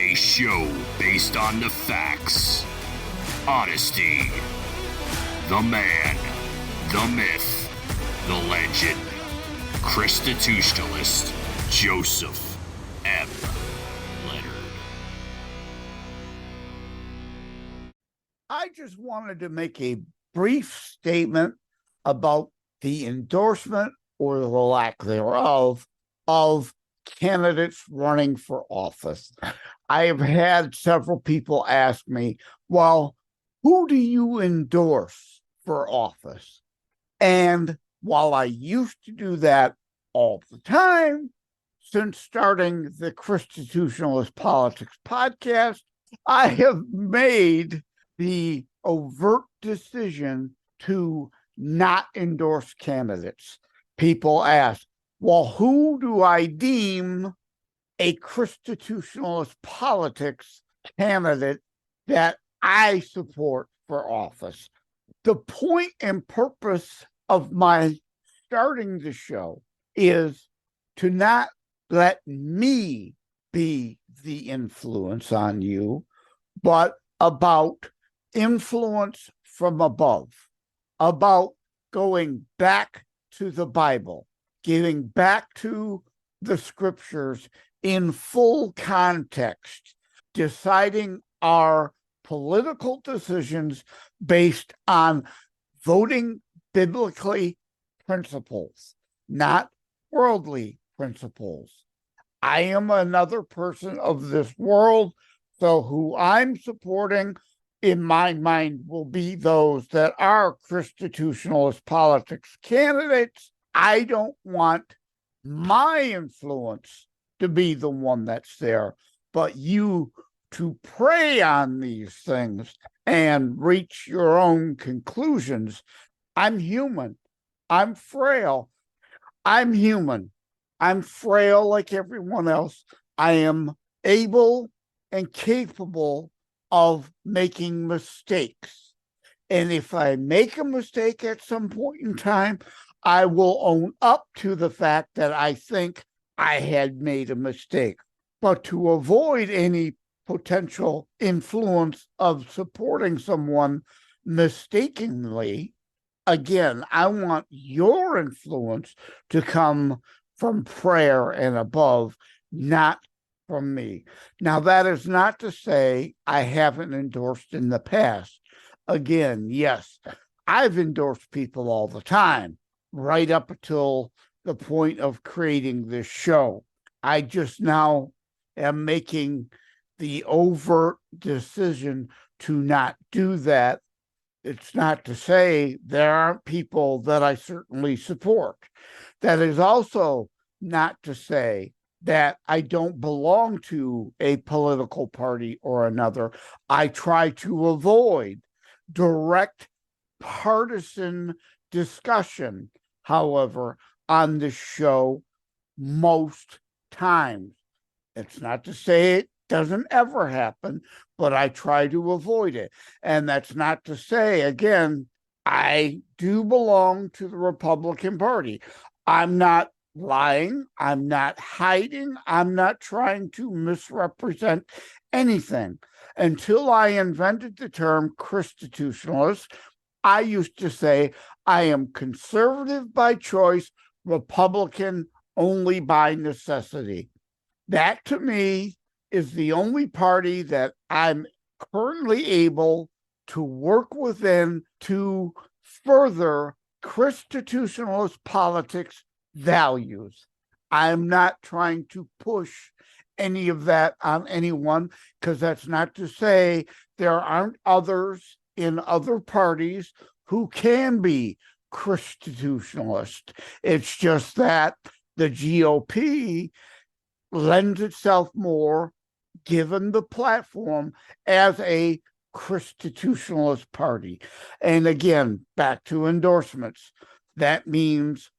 A show based on the facts, honesty, the man, the myth, the legend. ChristiTutionalist Joseph M. Leonard. I just wanted to make a brief statement about the endorsement or the lack thereof of candidates running for office. I have had several people ask me, well, who do you endorse for office? And while I used to do that all the time, since starting the ChristiTutionalist Politics podcast, I have made the overt decision to not endorse candidates. People ask, well, who do I deem a ChristiTutionalist politics candidate that I support for office? The point and purpose of my starting the show is to not let me be the influence on you, but about influence from above, about going back to the Bible, giving back to the scriptures in full context, deciding our political decisions based on voting biblically principles, not worldly principles. I am another person of this world, so who I'm supporting in my mind will be those that are ChristiTutionalist politics candidates. I don't want my influence to be the one that's there, but you to prey on these things and reach your own conclusions. I'm human. I'm frail. I'm human. I'm frail like everyone else. I am able and capable of making mistakes. And if I make a mistake at some point in time, I will own up to the fact that I think I had made a mistake. But to avoid any potential influence of supporting someone mistakenly, again, I want your influence to come from prayer and above, not from me. Now, that is not to say I haven't endorsed in the past. Again, yes, I've endorsed people all the time, right up until the point of creating this show. I just now am making the overt decision to not do that. It's not to say there aren't people that I certainly support. That is also not to say that I don't belong to a political party or another. I try to avoid direct partisan discussion, however, on the show most times. It's not to say it doesn't ever happen, but I try to avoid it. And that's not to say, again, I do belong to the Republican Party. I'm not lying. I'm not hiding. I'm not trying to misrepresent anything. Until I invented the term ChristiTutionalist, I used to say I am conservative by choice, Republican only by necessity. That, to me, is the only party that I'm currently able to work within to further ChristiTutionalist politics values. I'm not trying to push any of that on anyone, because that's not to say there aren't others in other parties who can be ChristiTutionalist. It's just that the GOP lends itself more, given the platform, as a ChristiTutionalist party. And again, back to endorsements. That means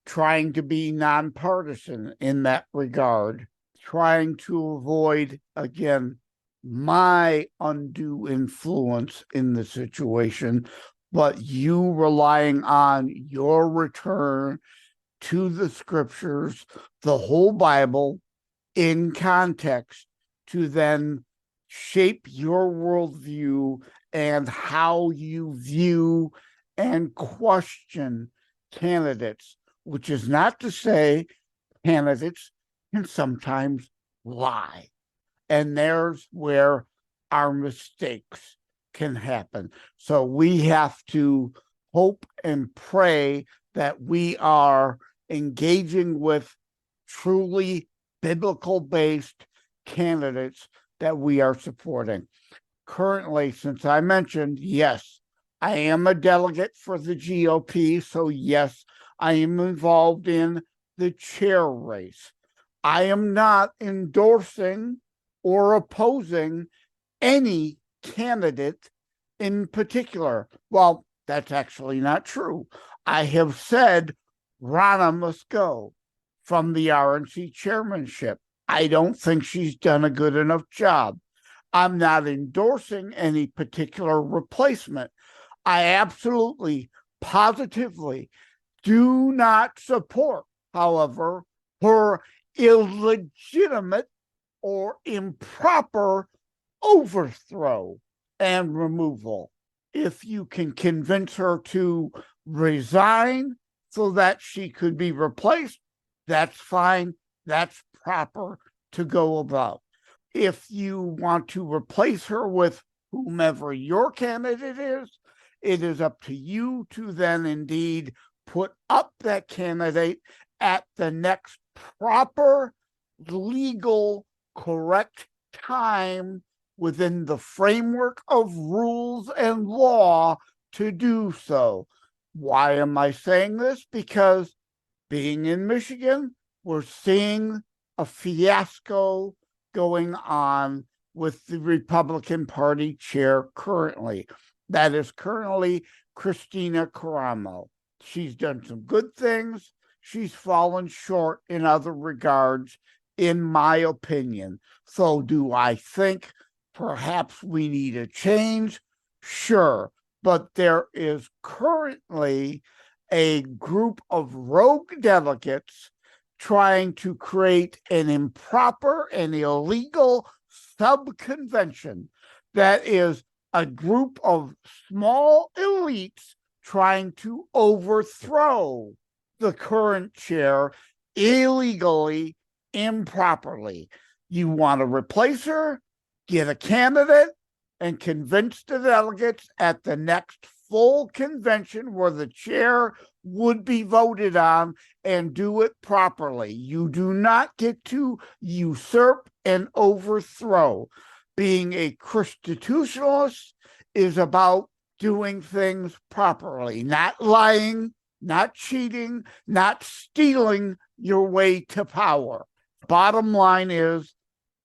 trying to be nonpartisan in that regard, trying to avoid, again, my undue influence in the situation, but you relying on your return to the scriptures, the whole Bible, in context, to then shape your worldview and how you view and question candidates, which is not to say candidates can sometimes lie. And there's where our mistakes can happen. So we have to hope and pray that we are engaging with truly biblical-based candidates that we are supporting. Currently, since I mentioned, yes, I am a delegate for the GOP, so yes, I am involved in the chair race. I am not endorsing or opposing any candidate in particular. Well, that's actually not true. I have said Rana must go from the RNC chairmanship. I don't think she's done a good enough job. I'm not endorsing any particular replacement. I absolutely, positively do not support, however, her illegitimate or improper overthrow and removal. If you can convince her to resign so that she could be replaced, that's fine. That's proper to go about. If you want to replace her with whomever your candidate is, it is up to you to then indeed put up that candidate at the next proper, legal, correct time within the framework of rules and law to do so. Why am I saying this? Because being in Michigan, we're seeing a fiasco going on with the Republican Party chair currently. That is currently Christina Caramo. She's done some good things. She's fallen short in other regards, in my opinion. So do I think perhaps we need a change? Sure. But there is currently a group of rogue delegates trying to create an improper and illegal sub-convention that is a group of small elites trying to overthrow the current chair illegally, improperly. You want to replace her, get a candidate, and convince the delegates at the next full convention where the chair would be voted on, and do it properly. You do not get to usurp and overthrow. Being a ChristiTutionalist is about doing things properly, not lying, not cheating, not stealing your way to power. Bottom line is,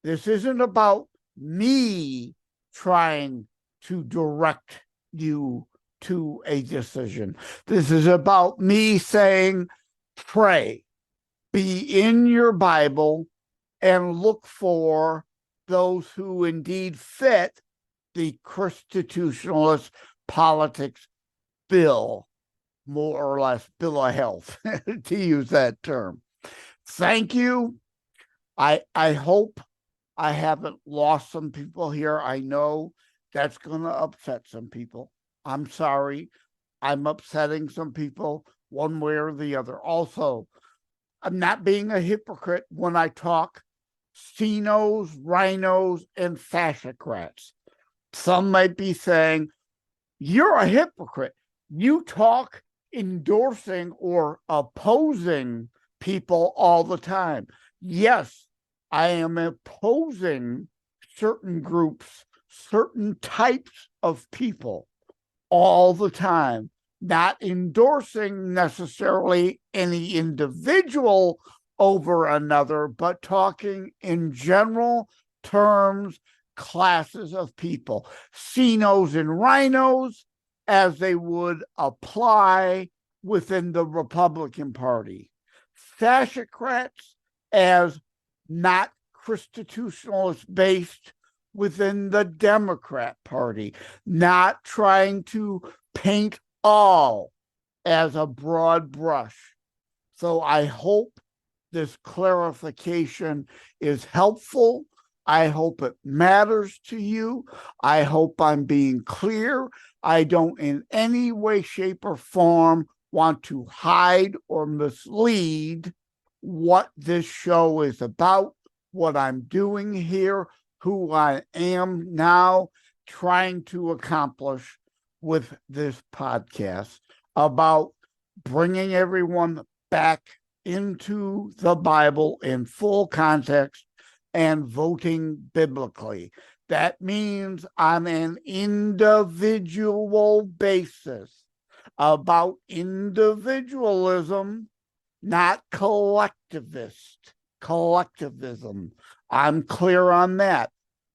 this isn't about me trying to direct you to a decision. This is about me saying, pray, be in your Bible, and look for those who indeed fit the ChristiTutionalist politics bill, more or less, bill of health, to use that term. Thank you. I hope I haven't lost some people here. I know that's going to upset some people. I'm sorry. I'm upsetting some people one way or the other. Also, I'm not being a hypocrite when I talk CINOs, RINOs, and FASCICRATS. Some might be saying, you're a hypocrite. You talk endorsing or opposing people all the time. Yes, I am opposing certain groups, certain types of people all the time, not endorsing necessarily any individual over another, but talking in general terms, classes of people, CINOs and RINOs, as they would apply within the Republican Party, FASCICRATS as not ChristiTutionalist based within the Democrat Party, not trying to paint all as a broad brush. So I hope this clarification is helpful. I hope it matters to you. I hope I'm being clear. I don't in any way, shape, or form want to hide or mislead what this show is about, what I'm doing here, who I am now trying to accomplish with this podcast about bringing everyone back into the Bible in full context and voting biblically. That means on an individual basis about individualism, not collectivism. I'm clear on that.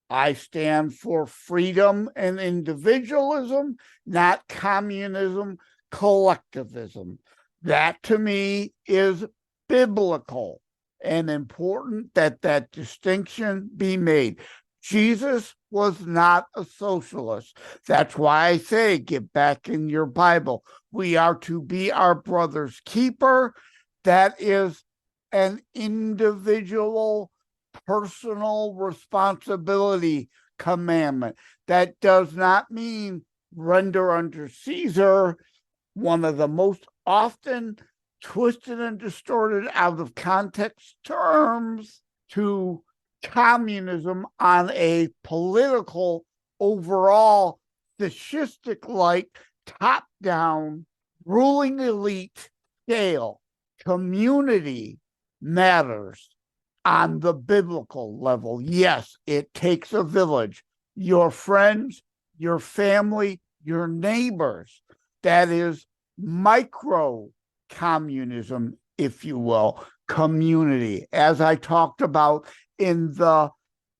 I stand for freedom and individualism, not communism, collectivism. That to me is biblical and important that that distinction be made. Jesus was not a socialist. That's why I say, get back in your Bible. We are to be our brother's keeper. That is an individual, personal responsibility commandment. That does not mean render unto Caesar, one of the most often twisted and distorted out of context terms, to communism on a political, overall, fascistic-like, top-down, ruling elite scale. Community matters on the biblical level. Yes, it takes a village. Your friends, your family, your neighbors. That is micro communism, if you will, community, as I talked about in the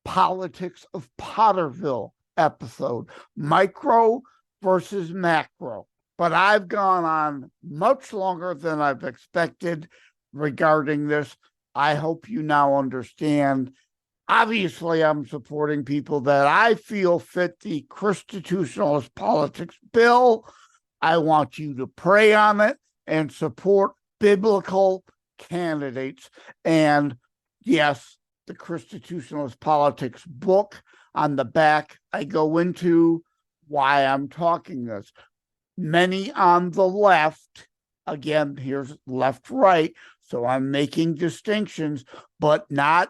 Politics of Potterville episode, micro versus macro. But I've gone on much longer than I've expected regarding this. I hope you now understand. Obviously, I'm supporting people that I feel fit the ChristiTutionalist politics bill. I want you to pray on it and support biblical candidates. And yes, the ChristiTutionalist politics book, on the back, I go into why I'm talking this. Many on the left, again, here's left, right, so I'm making distinctions, but not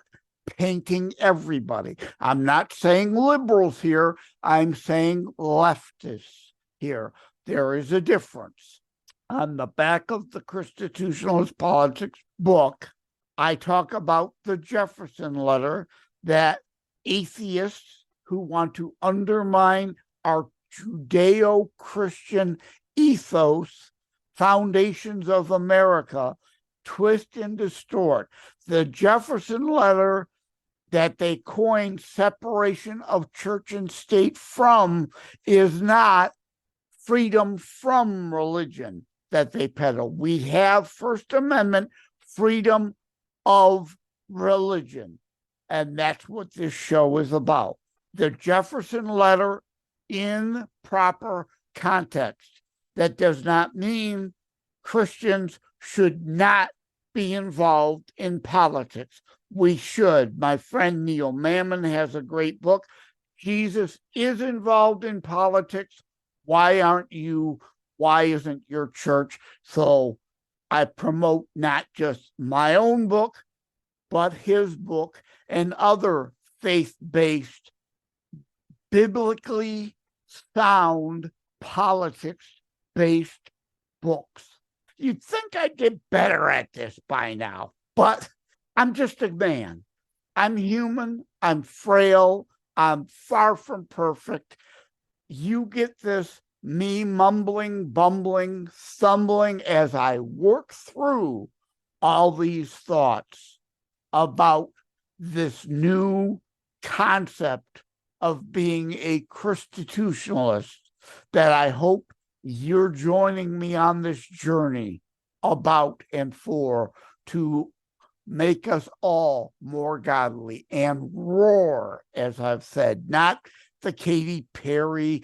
painting everybody. I'm not saying liberals here, I'm saying leftists here. There is a difference. On the back of the ChristiTutionalist politics book, I talk about the Jefferson letter that atheists who want to undermine our Judeo-Christian ethos, foundations of America, twist and distort. The Jefferson letter that they coined separation of church and state from is not freedom from religion that they peddle. We have First Amendment freedom of religion, and that's what this show is about. The Jefferson letter in proper context. That does not mean Christians should not be involved in politics. We should. My friend Neil Mammon has a great book. Jesus is involved in politics. Why aren't you? Why isn't your church? So I promote not just my own book, but his book and other faith-based, biblically sound, politics-based books. You'd think I'd get better at this by now, but I'm just a man. I'm human. I'm frail. I'm far from perfect. You get this, me mumbling, bumbling, stumbling as I work through all these thoughts about this new concept of being a ChristiTutionalist, that I hope you're joining me on this journey about and for, to make us all more godly and roar, as I've said, not the Katy Perry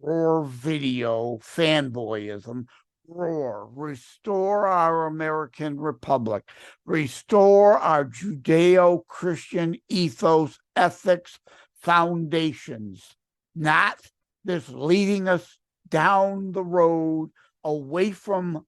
roar video fanboyism, restore our American Republic, restore our Judeo-Christian ethos, ethics, foundations, not this leading us down the road away from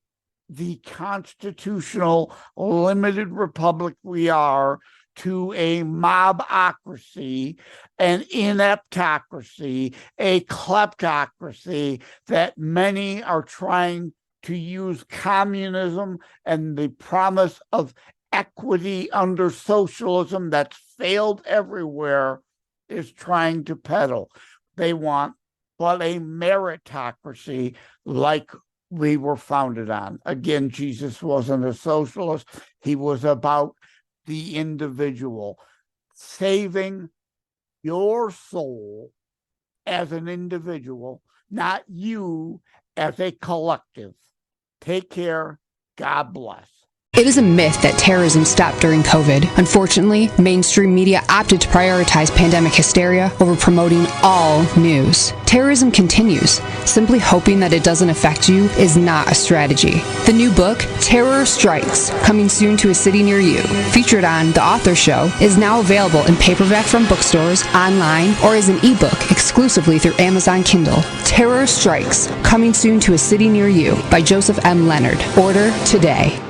the constitutional limited republic we are to a mobocracy, an ineptocracy, a kleptocracy that many are trying to use communism and the promise of equity under socialism that's failed everywhere is trying to peddle. They want but a meritocracy like we were founded on. Again, Jesus wasn't a socialist. He was about the individual, saving your soul as an individual, not you as a collective. Take care. God bless. It is a myth that terrorism stopped during COVID. Unfortunately, mainstream media opted to prioritize pandemic hysteria over promoting all news. Terrorism continues. Simply hoping that it doesn't affect you is not a strategy. The new book, Terror Strikes, coming soon to a city near you, featured on The Author Show, is now available in paperback from bookstores, online, or as an ebook exclusively through Amazon Kindle. Terror Strikes, coming soon to a city near you by Joseph M. Leonard. Order today.